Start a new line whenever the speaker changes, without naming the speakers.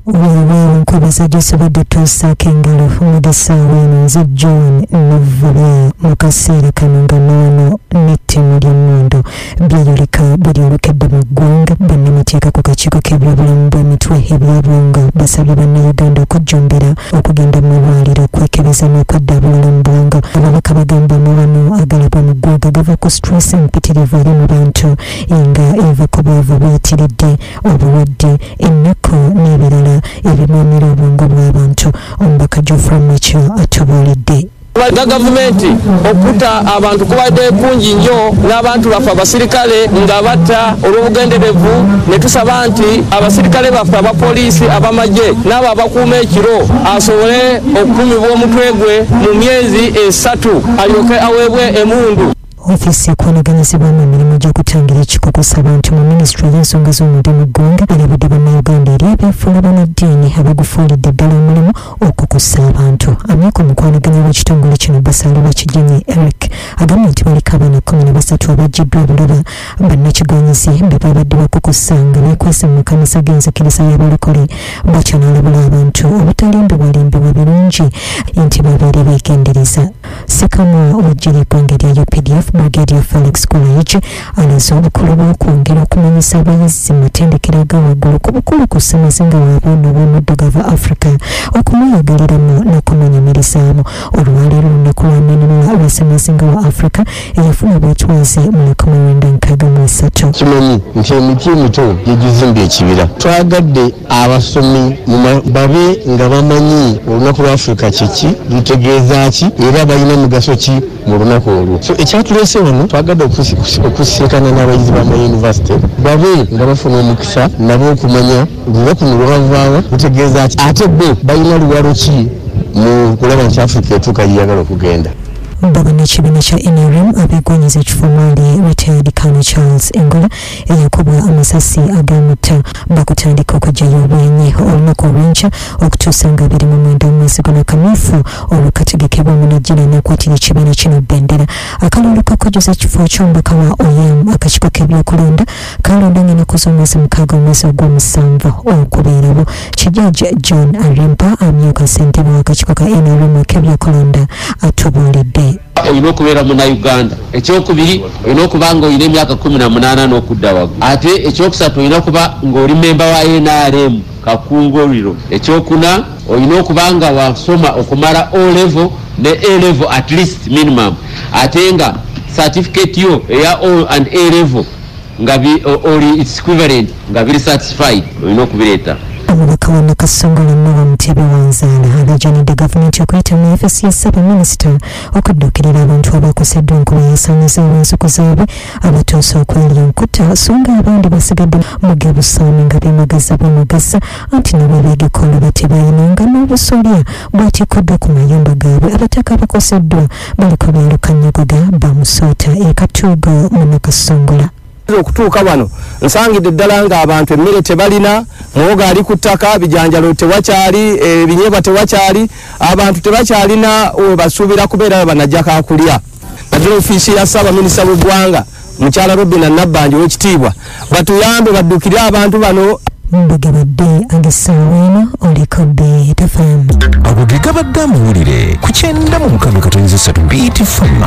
Wewe nkubaza gisobodde tusaako engalo Mugisaawa eno nze John Novula mu kaseera kano nga noono n'ettiimu ly'emmundu byeyolekadde mu ggwanga. Bannamateeka ku kakiiko k'ebyobulamu bw'emitwe ebyobwongo basabye bannayuganda okujjumbira okugenda mu malwaliro okwekebeza n'okweddabulula mu bwongo. Ababaka bagamba omuwano agalabwa mu ggwanga gava ku stress empitirivu eri mu bantu nga eva ku bwavu buyitiridde obulwadde ennaku n'ebirala ebimamira obwongo bw'abantu. Omubaka Geoffrey Mucho atubuulidde.
Gavumenti okutta abantu kubadde kungi nnyo n'abantu baffe abasirikale nga batta olw'obugenderevu ne tusaba nti abasirikale baffe abapoliisi abamagye n'abo abakuuma ekiro asobole okukumibwa omutwe gwe mu myezi 3 alyoke aweebwe emmundu.
Ofisi ekwanaganyizibwamu emirimu gy'okutangira ekikukusa abantu mu minisitule y'ensonga z'omuli mu ggwanga alabudde bannayuganda eri ebyenfuna bannaddiini abagufuulidde ddala omulimu okukusa abantu. Amyuka omukwanaganya w'ekitongole kino Basalirwa Kigenyi Eric agambye nti baliko abaana 13 abaggiddwa obulaba bannakigonyizi be babadde bakukusa nga beekwese mu makanisa g'enzikiriza y'abalokole bw'atyo n'alabula abantu obutalimbibwalimbibwa birungi nti babeere beegendereza. Ssekamo w'eggye ly'eggwanga erya UPDF Brigadier Felix Kulayigi alaze obukulu bw'okwongera okumanyisa abayizi mu matendekero aga waggulu ku bukulu ku ssemazinga w'abaana b'omuddugavu Africa okumuyagaliramu n'okumanyamirizaamu. Olwaleero olunaku lw'amenemula lwa ssemazinga wa Africa eyafuna obwetwaze mu 1963.
Kimanyi nti emiti emito gyegizimbye ekibira. Twagadde abasomi babe nga bamanyi olunaku lwa Africa kiki lutegeeza ki era balina mugaso ki mu lunaku olwo. So ekyatulese wano twagadde okusinkana n'abayizi b'amayunivasite babe nga bafuna omukisa nabo okumanya olunaku luno lwavaawa lutegeeza ki ate bo balina luwalo ki mu kulaba nti Africa etuuka gyeyagala okugenda.
Mbagana ekibiina kya NRM abeegwanyiza ekifo maali retired Colonel Charles Engola eyakubwa amasasi agamutta bakutandika okuggyayo obwenyi olunaku olw'enkya okutuusa nga 29 omwezi guno kamyufu olwakategekebwa omunajjira n'akwatira ekibiina kino bbendera. Akalulu kakujjuza ekifo ky'omubaka wa OYM akakiiko k'ebyokulonda kalonda ng'ennaku z'omwezi 6 omwezi ogw'omusanvu okubeerawo. Kijjaji John Arimpa amyuka ssentebe w'akakiiko ka NRM ak'ebyokulonda atubuulidde.
Olina okubeera munnayuganda. Ekyokubiri olina okuba nga olina emyaka 18 n'okudda waggulu. Ate ekyokusatu olina okuba ng'oli memba wa NRM kakunguliro. Ekyokuna olina okuba nga wasoma okumala O level ne A level at least minimum. Ate nga certificate yo eya O and A level nga oli its equivalent nga biri satisfied olina okubireeta.
Omubaka wa Nakasongola Noah Mutebi Wanzaala alajjanidde gavumenti okuyita mu ofisi ya Ssaabaminisita okudduukirira abantu abakoseddwa enkuba yasaanyizaawo ensuku zaabwe abatuuse okwelya enkuta so nga abandi basigadde mu gebusaami nga beemagaza anti nabo beegekolo batebayinanga n'obusolya bwatikuddwa ku mayumba gaabwe. Abataka abakoseddwa baliko beerukanyagoga bamusoota ekatuugo mu Nakasongola.
Okutuuka wano nsangidde ddala nga abantu emmere tebalina, muwogo ali ku ttaka, bijanjalo tewakyali, ebinyeebwa tewakyali, abantu tebakyalina we basuubira kubeera banajja kakulya. Naddala ofiisi ya Ssaabaminisita w'eggwanga Mukyala Robina Nabbanja ow'ekitiibwa batuyambe baddukire abantu bano.
Mbagabadde Agisaawa eno oliko BTFM.
Ago ge gabadde amawulire ku 96.3 BTFM.